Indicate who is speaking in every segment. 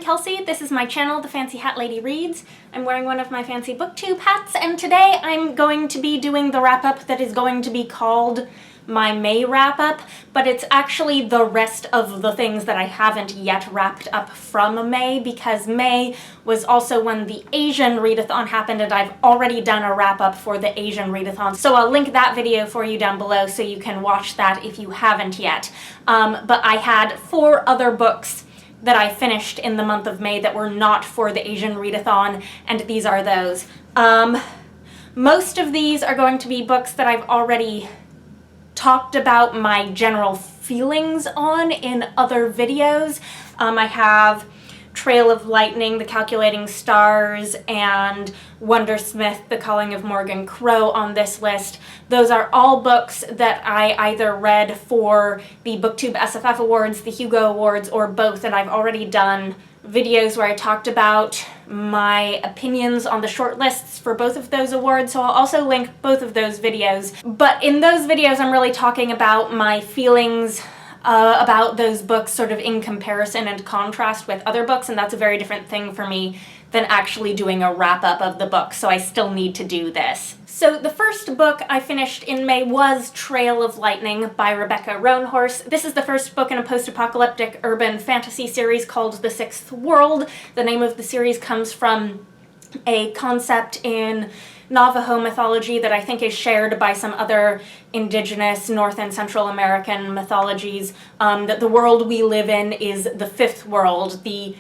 Speaker 1: Kelsey. This is my channel, The Fancy Hat Lady Reads. I'm wearing one of my fancy booktube hats, and today I'm going to be doing the wrap-up that is going to be called my May wrap-up, but it's actually the rest of the things that I haven't yet wrapped up from May, because May was also when the Asian Readathon happened, and I've already done a wrap-up for the Asian Readathon, so I'll link that video for you down below so you can watch that if you haven't yet. But I had 4 other books that I finished in the month of May that were not for the Asian Readathon, and these are those. Most of these are going to be books that I've already talked about my general feelings on in other videos. I have Trail of Lightning, The Calculating Stars, and Wundersmith, The Calling of Morrigan Crow on this list. Those are all books that I either read for the BooktubeSFF Awards, the Hugo Awards, or both, and I've already done videos where I talked about my opinions on the shortlists for both of those awards, so I'll also link both of those videos. But in those videos I'm really talking about my feelings about those books sort of in comparison and contrast with other books, and that's a very different thing for me than actually doing a wrap-up of the book, so I still need to do this. So the first book I finished in May was Trail of Lightning by Rebecca Roanhorse. This is the first book in a post-apocalyptic urban fantasy series called The Sixth World. The name of the series comes from a concept in Navajo mythology that I think is shared by some other indigenous North and Central American mythologies, that the world we live in is the fifth world. The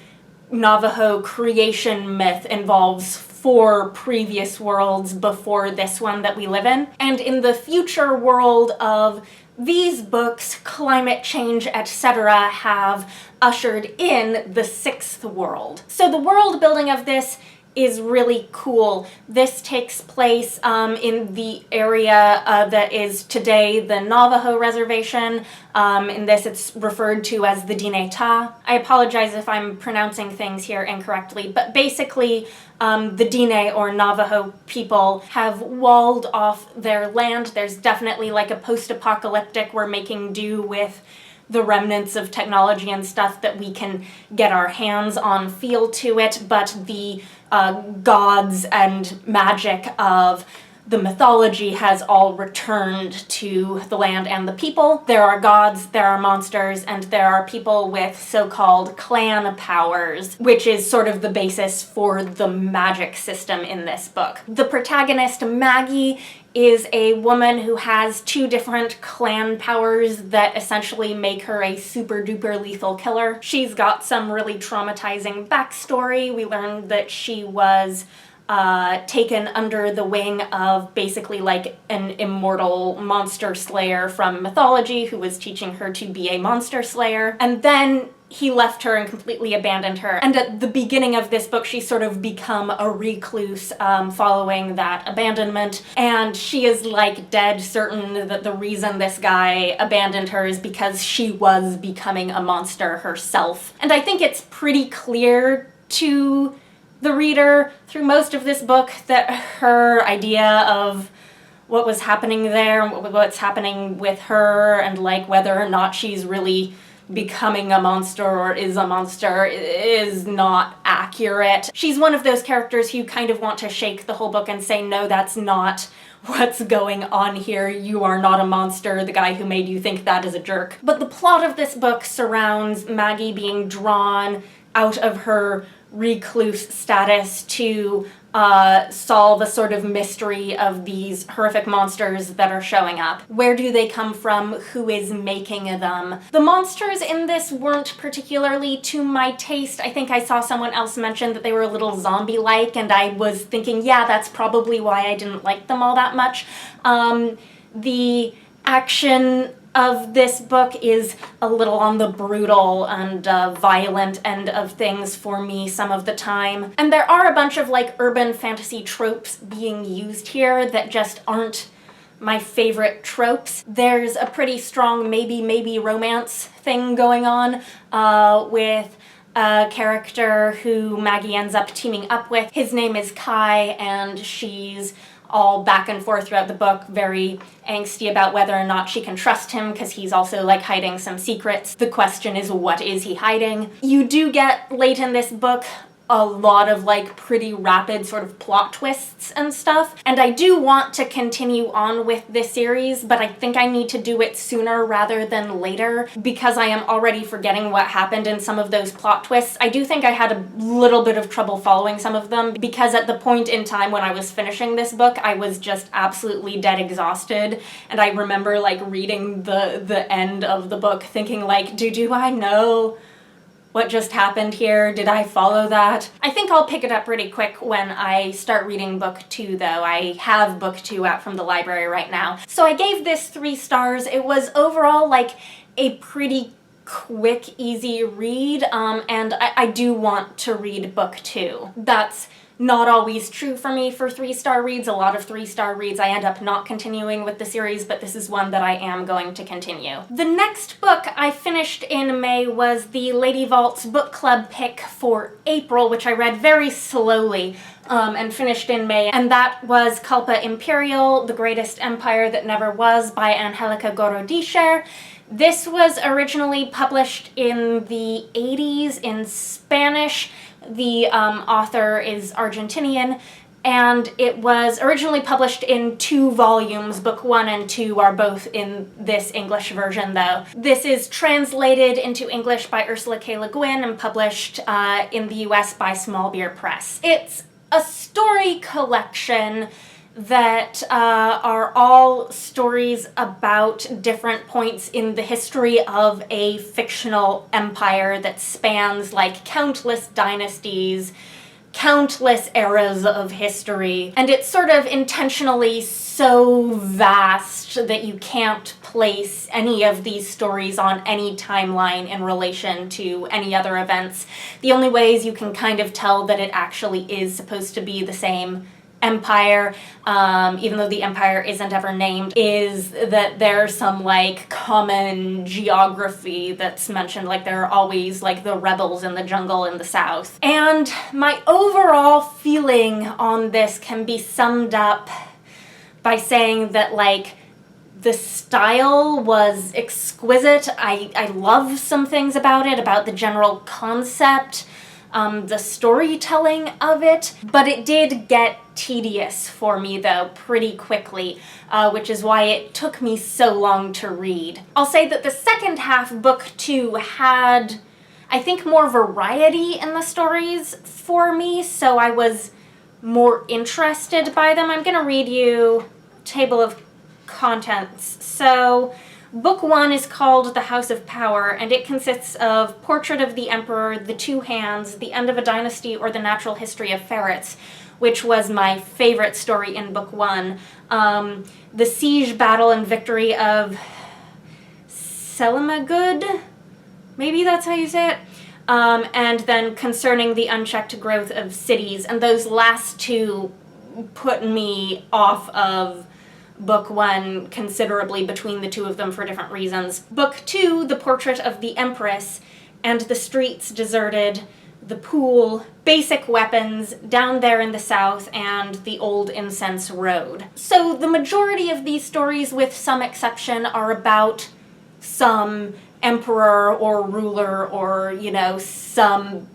Speaker 1: Navajo creation myth involves 4 previous worlds before this one that we live in. And in the future world of these books, climate change, etc. have ushered in the 6th world. So the world building of this is really cool. This takes place in the area that is today the Navajo Reservation. In this it's referred to as the Diné-Ta. I apologize if I'm pronouncing things here incorrectly, but basically the Diné or Navajo people have walled off their land. There's definitely like a post-apocalyptic, we're making do with the remnants of technology and stuff that we can get our hands on feel to it, but the gods and magic of the mythology has all returned to the land and the people. There are gods, there are monsters, and there are people with so-called clan powers, which is sort of the basis for the magic system in this book. The protagonist, Maggie, is a woman who has 2 different clan powers that essentially make her a super-duper lethal killer. She's got some really traumatizing backstory. We learned that she was taken under the wing of basically like an immortal monster slayer from mythology who was teaching her to be a monster slayer. And then he left her and completely abandoned her. And at the beginning of this book, she's sort of become a recluse following that abandonment. And she is like dead certain that the reason this guy abandoned her is because she was becoming a monster herself. And I think it's pretty clear to the reader through most of this book that her idea of what was happening there and what's happening with her and like whether or not she's really becoming a monster or is a monster is not accurate. She's one of those characters who kind of want to shake the whole book and say, no, that's not what's going on here. You are not a monster. The guy who made you think that is a jerk. But the plot of this book surrounds Maggie being drawn out of her recluse status to solve a sort of mystery of these horrific monsters that are showing up. Where do they come from? Who is making them? The monsters in this weren't particularly to my taste. I think I saw someone else mention that they were a little zombie-like, and I was thinking, yeah, that's probably why I didn't like them all that much. The action of this book is a little on the brutal and violent end of things for me some of the time. And there are a bunch of like urban fantasy tropes being used here that just aren't my favorite tropes. There's a pretty strong maybe romance thing going on with a character who Maggie ends up teaming up with. His name is Kai, and she's all back and forth throughout the book, very angsty about whether or not she can trust him because he's also like hiding some secrets. The question is, what is he hiding? You do get late in this book a lot of like pretty rapid sort of plot twists and stuff, and I do want to continue on with this series, but I think I need to do it sooner rather than later because I am already forgetting what happened in some of those plot twists. I do think I had a little bit of trouble following some of them because at the point in time when I was finishing this book, I was just absolutely dead exhausted, and I remember like reading the end of the book thinking like, do I know what just happened here? Did I follow that? I think I'll pick it up pretty quick when I start reading book 2 though. I have book 2 out from the library right now. So I gave this 3 stars. It was overall like a pretty quick, easy read, and I do want to read book 2. That's not always true for me for 3-star reads. A lot of 3-star reads I end up not continuing with the series, but this is one that I am going to continue. The next book I finished in May was the Lady Vault's book club pick for April, which I read very slowly and finished in May, and that was Kalpa Imperial, The Greatest Empire That Never Was by Angélica Gorogischer. This was originally published in the 80s in Spanish. The author is Argentinian, and it was originally published in 2 volumes. Book 1 and 2 are both in this English version, though. This is translated into English by Ursula K. Le Guin and published in the US by Small Beer Press. It's a story collection that are all stories about different points in the history of a fictional empire that spans like countless dynasties, countless eras of history, and it's sort of intentionally so vast that you can't place any of these stories on any timeline in relation to any other events. The only ways you can kind of tell that it actually is supposed to be the same empire, even though the empire isn't ever named, is that there's some like common geography that's mentioned, like there are always like the rebels in the jungle in the south. And my overall feeling on this can be summed up by saying that like the style was exquisite. I love some things about it, about the general concept, the storytelling of it, but it did get tedious for me though pretty quickly, which is why it took me so long to read. I'll say that the second half, book 2, had, I think, more variety in the stories for me, so I was more interested by them. I'm gonna read you table of contents. So book 1 is called The House of Power, and it consists of Portrait of the Emperor, The Two Hands, The End of a Dynasty, or The Natural History of Ferrets, which was my favorite story in book 1. The Siege, Battle, and Victory of Selimagud, maybe that's how you say it, and then Concerning the Unchecked Growth of Cities, and those last 2 put me off of book 1 considerably between the 2 of them for different reasons. Book 2, The Portrait of the Empress, and The Streets Deserted, The Pool, Basic Weapons, Down There in the South, and The Old Incense Road. So the majority of these stories, with some exception, are about some emperor or ruler or, you know, some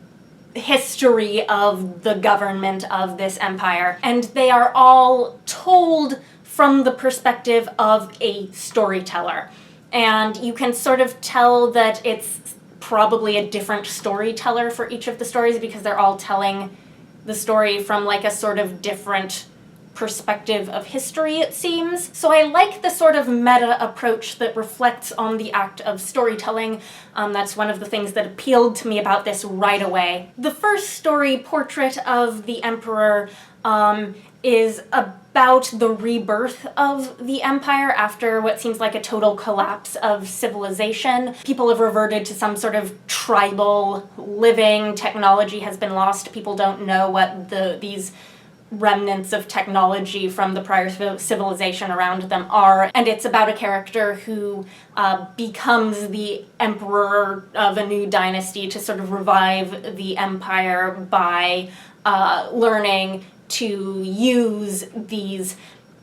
Speaker 1: history of the government of this empire. And they are all told from the perspective of a storyteller. And you can sort of tell that it's probably a different storyteller for each of the stories because they're all telling the story from like a sort of different perspective of history, it seems. So I like the sort of meta approach that reflects on the act of storytelling. That's one of the things that appealed to me about this right away. The first story, Portrait of the Emperor, is about the rebirth of the empire after what seems like a total collapse of civilization. People have reverted to some sort of tribal living. Technology has been lost. People don't know what these remnants of technology from the prior civilization around them are. And it's about a character who becomes the emperor of a new dynasty to sort of revive the empire by learning to use these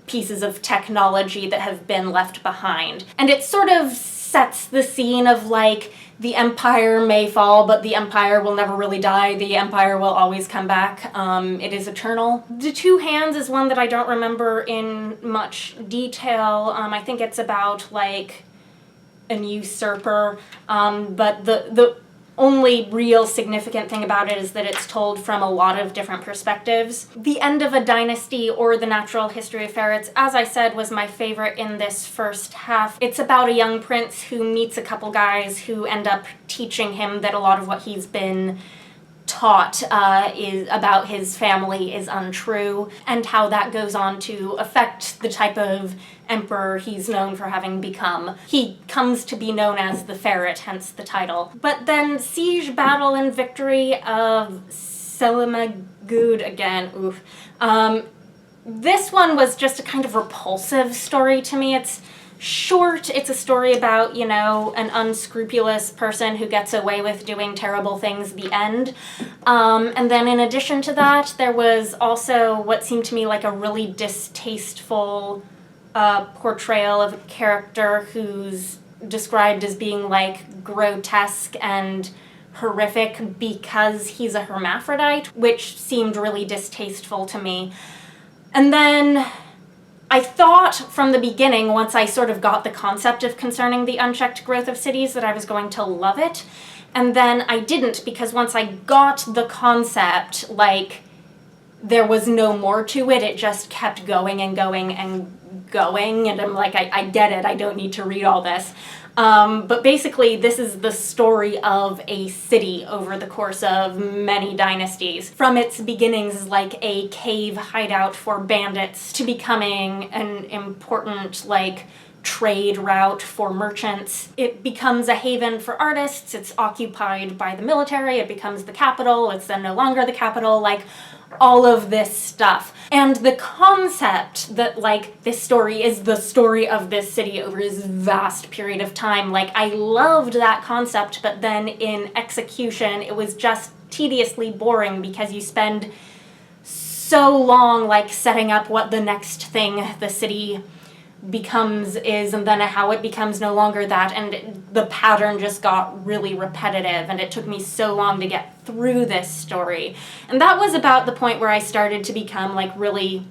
Speaker 1: pieces of technology that have been left behind. And it sort of sets the scene of like, the Empire may fall, but the Empire will never really die. The Empire will always come back. It is eternal. The Two Hands is one that I don't remember in much detail. I think it's about like an usurper, but the only real significant thing about it is that it's told from a lot of different perspectives. The End of a Dynasty, or The Natural History of Ferrets, as I said, was my favorite in this first half. It's about a young prince who meets a couple guys who end up teaching him that a lot of what he's been taught is about his family is untrue, and how that goes on to affect the type of emperor he's known for having become. He comes to be known as the Ferret, hence the title. But then Siege, Battle, and Victory of Selimagud again, oof. This one was just a kind of repulsive story to me. It's short, it's a story about, you know, an unscrupulous person who gets away with doing terrible things, the end. And then in addition to that, there was also what seemed to me like a really distasteful portrayal of a character who's described as being like grotesque and horrific because he's a hermaphrodite, which seemed really distasteful to me. And then I thought from the beginning, once I sort of got the concept of concerning the unchecked growth of cities, that I was going to love it. And then I didn't, because once I got the concept, like, there was no more to it. It just kept going and going and going. And I'm like, I get it. I don't need to read all this. But basically, this is the story of a city over the course of many dynasties. From its beginnings as like a cave hideout for bandits to becoming an important, like, trade route for merchants. It becomes a haven for artists. It's occupied by the military. It becomes the capital. It's then no longer the capital. Like, all of this stuff. And the concept that, like, this story is the story of this city over this vast period of time, like, I loved that concept, but then in execution, it was just tediously boring because you spend so long, like, setting up what the next thing the city becomes is, and then how it becomes no longer that, and the pattern just got really repetitive, and it took me so long to get through this story. And that was about the point where I started to become, like, really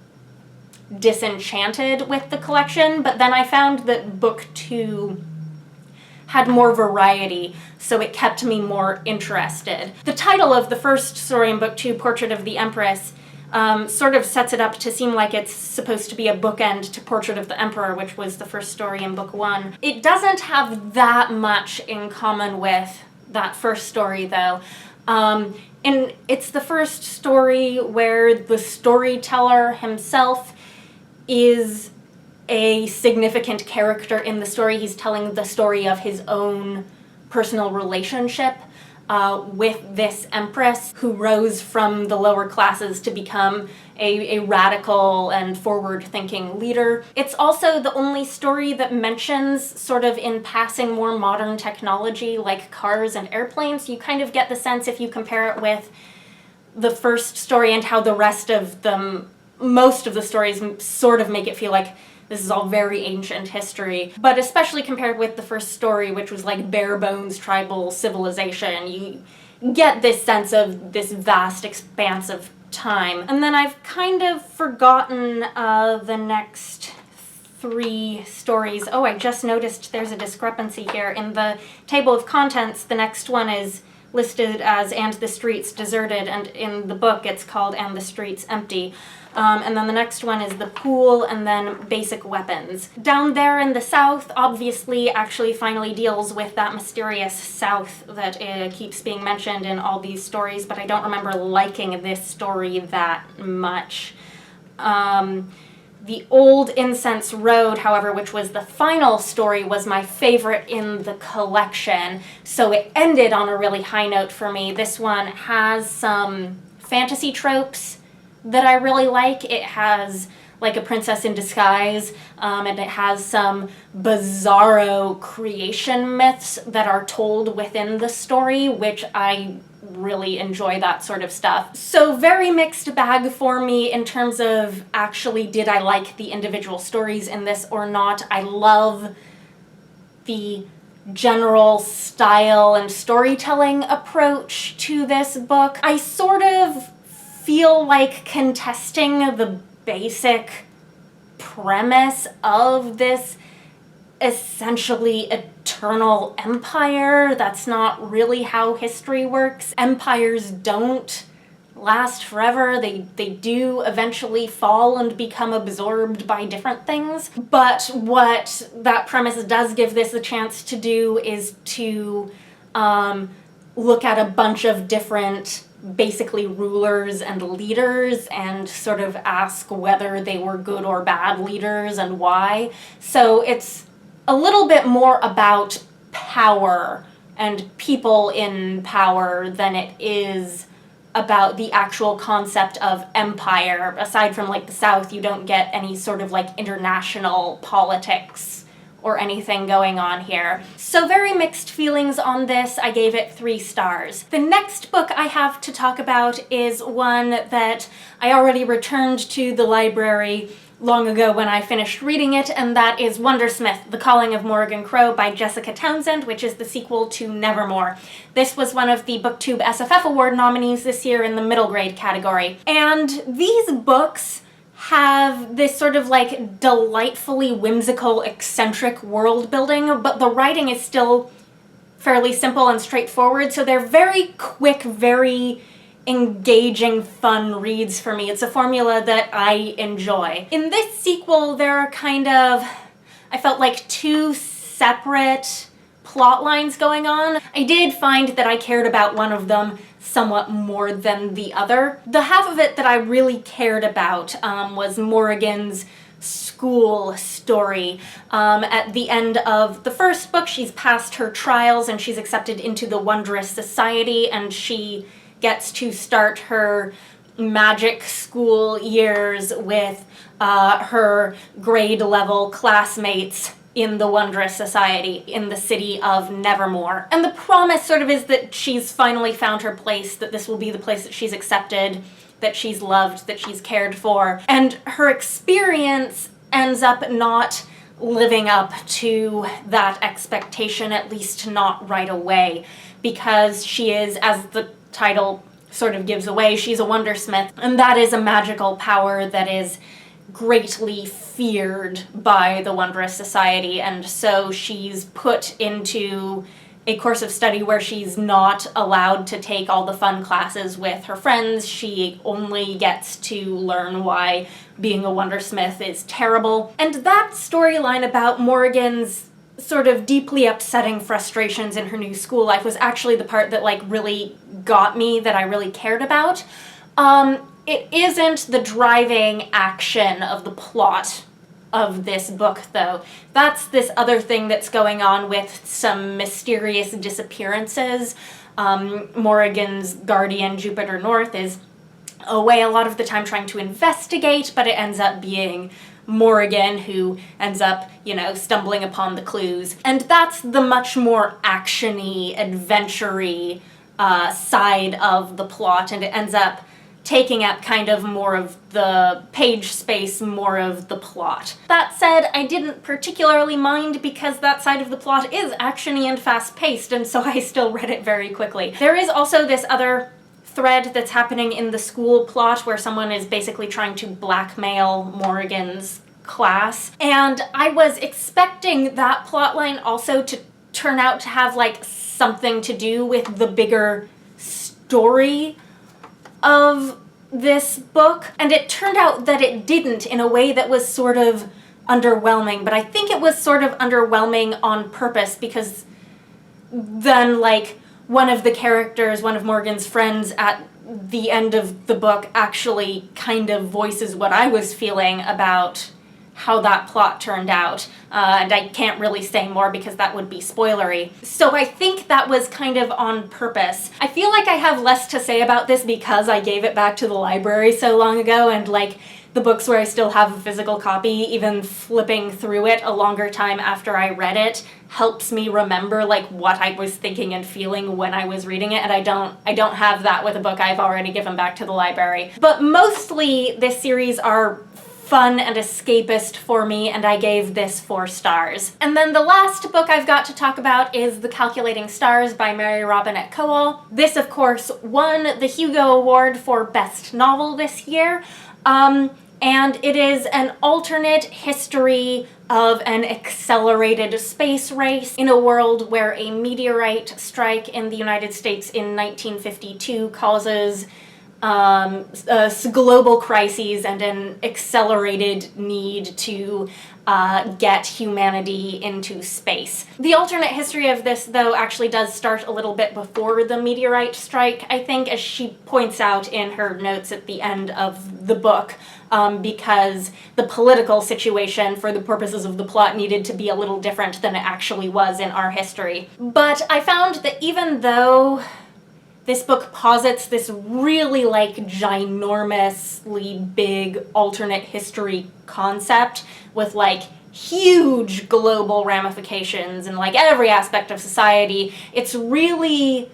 Speaker 1: disenchanted with the collection, but then I found that book 2 had more variety, so it kept me more interested. The title of the first story in book 2, Portrait of the Empress, sort of sets it up to seem like it's supposed to be a bookend to Portrait of the Emperor, which was the first story in book 1. It doesn't have that much in common with that first story, though. And it's the first story where the storyteller himself is a significant character in the story. He's telling the story of his own personal relationship with this empress who rose from the lower classes to become a radical and forward-thinking leader. It's also the only story that mentions, sort of in passing, more modern technology like cars and airplanes. You kind of get the sense, if you compare it with the first story and how the rest of them, most of the stories sort of make it feel like this is all very ancient history, but especially compared with the first story, which was like bare bones tribal civilization, you get this sense of this vast expanse of time. And then I've kind of forgotten the next 3 stories. Oh, I just noticed there's a discrepancy here. In the table of contents, the next one is listed as And the Streets Deserted, and in the book it's called And the Streets Empty. And then the next one is The Pool, and then Basic Weapons. Down there in the south, obviously, actually finally deals with that mysterious south that keeps being mentioned in all these stories, but I don't remember liking this story that much. The Old Incense Road, however, which was the final story, was my favorite in the collection, so it ended on a really high note for me. This one has some fantasy tropes that I really like. It has like a princess in disguise, and it has some bizarro creation myths that are told within the story, which I really enjoy that sort of stuff. So very mixed bag for me in terms of actually did I like the individual stories in this or not. I love the general style and storytelling approach to this book. I sort of feel like contesting the basic premise of this essentially eternal empire. That's not really how history works. Empires don't last forever. They do eventually fall and become absorbed by different things. But what that premise does give this a chance to do is to look at a bunch of different basically rulers and leaders and sort of ask whether they were good or bad leaders and why. So it's a little bit more about power and people in power than it is about the actual concept of empire. Aside from like the South, you don't get any sort of like international politics or anything going on here. So very mixed feelings on this. I gave it 3 stars. The next book I have to talk about is one that I already returned to the library long ago when I finished reading it, and that is Wundersmith, The Calling of Morrigan Crow by Jessica Townsend, which is the sequel to Nevermore. This was one of the BooktubeSFF Award nominees this year in the middle grade category. And these books have this sort of like delightfully whimsical, eccentric world building, but the writing is still fairly simple and straightforward, so they're very quick, very engaging, fun reads for me. It's a formula that I enjoy. In this sequel, there are kind of, I felt like 2 separate plot lines going on. I did find that I cared about one of them somewhat more than the other. The half of it that I really cared about was Morrigan's school story. At the end of the first book, she's passed her trials and she's accepted into the Wondrous Society, and she gets to start her magic school years with her grade level classmates in the Wondrous Society in the city of Nevermore. And the promise sort of is that she's finally found her place, that this will be the place that she's accepted, that she's loved, that she's cared for. And her experience ends up not living up to that expectation, at least not right away, because she is, as the title sort of gives away, she's a Wundersmith, and that is a magical power that is greatly feared by the Wondrous Society, and so she's put into a course of study where she's not allowed to take all the fun classes with her friends. She only gets to learn why being a Wondersmith is terrible. And that storyline about Morrigan's sort of deeply upsetting frustrations in her new school life was actually the part that like really got me, that I really cared about. It isn't the driving action of the plot of this book, though. That's this other thing that's going on with some mysterious disappearances. Morrigan's guardian, Jupiter North, is away a lot of the time trying to investigate, but it ends up being Morrigan who ends up, you know, stumbling upon the clues. And that's the much more action-y, adventure-y side of the plot, and it ends up taking up kind of more of the page space, more of the plot. That said, I didn't particularly mind because that side of the plot is action-y and fast-paced, and so I still read it very quickly. There is also this other thread that's happening in the school plot where someone is basically trying to blackmail Morrigan's class, and I was expecting that plotline also to turn out to have like something to do with the bigger story of this book, and it turned out that it didn't, in a way that was sort of underwhelming. But I think it was sort of underwhelming on purpose, because then like one of the characters, one of Morgan's friends at the end of the book actually kind of voices what I was feeling about how that plot turned out, and I can't really say more because that would be spoilery. So I think that was kind of on purpose. I feel like I have less to say about this because I gave it back to the library so long ago, and like the books where I still have a physical copy, even flipping through it a longer time after I read it helps me remember like what I was thinking and feeling when I was reading it, and I don't have that with a book I've already given back to the library. But mostly this series are fun and escapist for me, and I gave this 4 stars. And then the last book I've got to talk about is The Calculating Stars by Mary Robinette Kowal. This, of course, won the Hugo Award for Best Novel this year, and it is an alternate history of an accelerated space race in a world where a meteorite strike in the United States in 1952 causes global crises and an accelerated need to get humanity into space. The alternate history of this, though, actually does start a little bit before the meteorite strike, I think, as she points out in her notes at the end of the book, because the political situation for the purposes of the plot needed to be a little different than it actually was in our history. But I found that even though this book posits this really like ginormously big alternate history concept with like huge global ramifications and like every aspect of society, it's really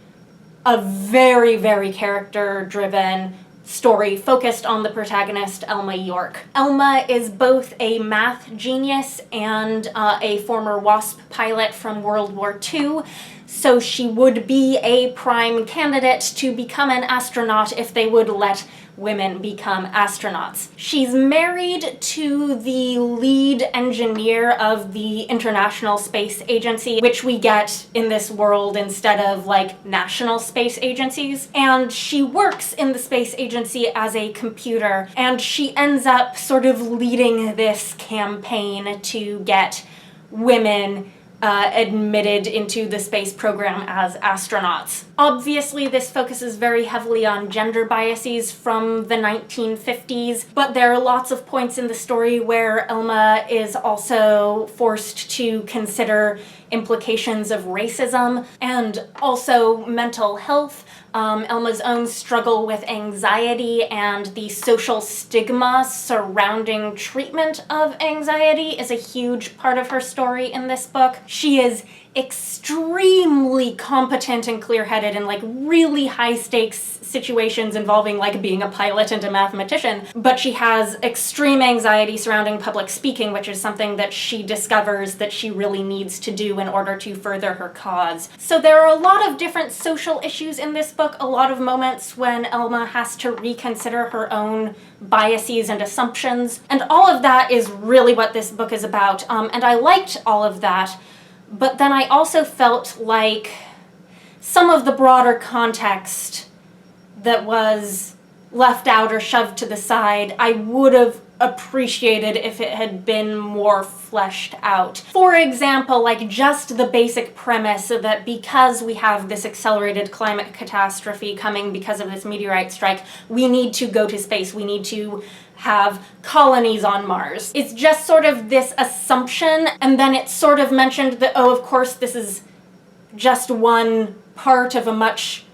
Speaker 1: a very, very character-driven story focused on the protagonist, Elma York. Elma is both a math genius and a former WASP pilot from World War II, so she would be a prime candidate to become an astronaut if they would let women become astronauts. She's married to the lead engineer of the International Space Agency, which we get in this world instead of like national space agencies. And she works in the space agency as a computer, and she ends up sort of leading this campaign to get women admitted into the space program as astronauts. Obviously, this focuses very heavily on gender biases from the 1950s, but there are lots of points in the story where Elma is also forced to consider implications of racism and also mental health. Elma's own struggle with anxiety and the social stigma surrounding treatment of anxiety is a huge part of her story in this book. She is extremely competent and clear-headed in like really high-stakes situations involving like being a pilot and a mathematician, but she has extreme anxiety surrounding public speaking, which is something that she discovers that she really needs to do in order to further her cause. So there are a lot of different social issues in this book, a lot of moments when Elma has to reconsider her own biases and assumptions, and all of that is really what this book is about, and I liked all of that. But then I also felt like some of the broader context that was left out or shoved to the side, I would have appreciated if it had been more fleshed out. For example, like just the basic premise that because we have this accelerated climate catastrophe coming because of this meteorite strike, we need to go to space, we need to have colonies on Mars. It's just sort of this assumption, and then it's sort of mentioned that, oh, of course, this is just one part of a much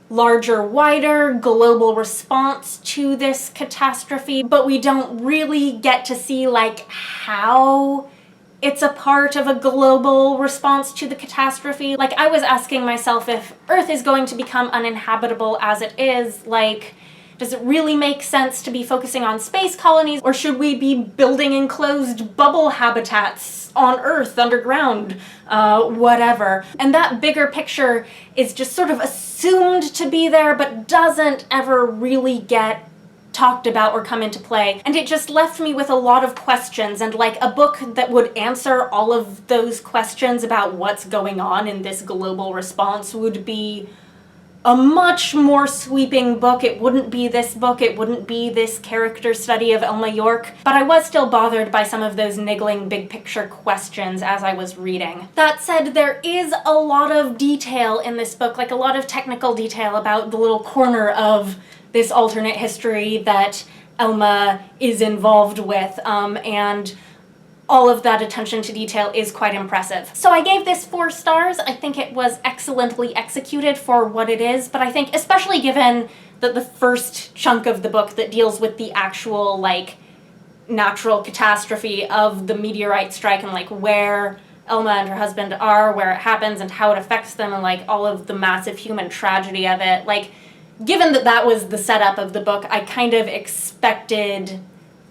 Speaker 1: larger, wider global response to this catastrophe, but we don't really get to see like how it's a part of a global response to the catastrophe. Like, I was asking myself, if Earth is going to become uninhabitable as it is, like, does it really make sense to be focusing on space colonies, or should we be building enclosed bubble habitats on Earth, underground, whatever? And that bigger picture is just sort of assumed to be there, but doesn't ever really get talked about or come into play. And it just left me with a lot of questions, and like a book that would answer all of those questions about what's going on in this global response would be a much more sweeping book. It wouldn't be this book, it wouldn't be this character study of Elma York, but I was still bothered by some of those niggling big picture questions as I was reading. That said, there is a lot of detail in this book, like a lot of technical detail about the little corner of this alternate history that Elma is involved with, and all of that attention to detail is quite impressive. So I gave this 4 stars. I think it was excellently executed for what it is, but I think especially given that the first chunk of the book that deals with the actual, like, natural catastrophe of the meteorite strike and like where Elma and her husband are, where it happens, and how it affects them, and like all of the massive human tragedy of it. Like, given that that was the setup of the book, I kind of expected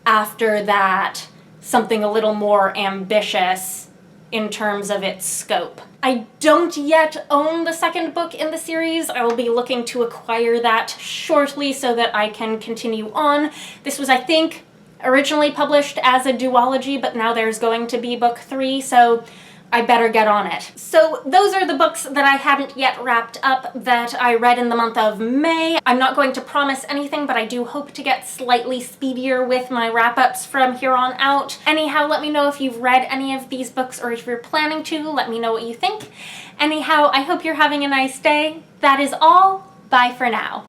Speaker 1: after that something a little more ambitious in terms of its scope. I don't yet own the second book in the series. I will be looking to acquire that shortly so that I can continue on. This was, I think, originally published as a duology, but now there's going to be book 3, so I better get on it. So those are the books that I hadn't yet wrapped up that I read in the month of May. I'm not going to promise anything, but I do hope to get slightly speedier with my wrap-ups from here on out. Anyhow, let me know if you've read any of these books or if you're planning to. Let me know what you think. Anyhow, I hope you're having a nice day. That is all. Bye for now.